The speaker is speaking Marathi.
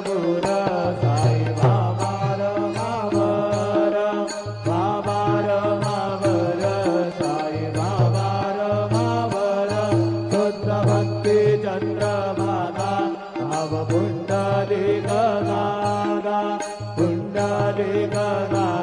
गुर साई बाबा रमावर मावर साई बाबा रमावर शुद्ध भक्ती चंद्रभागा भाव पुंडलिक नागा पुंडलिक नागा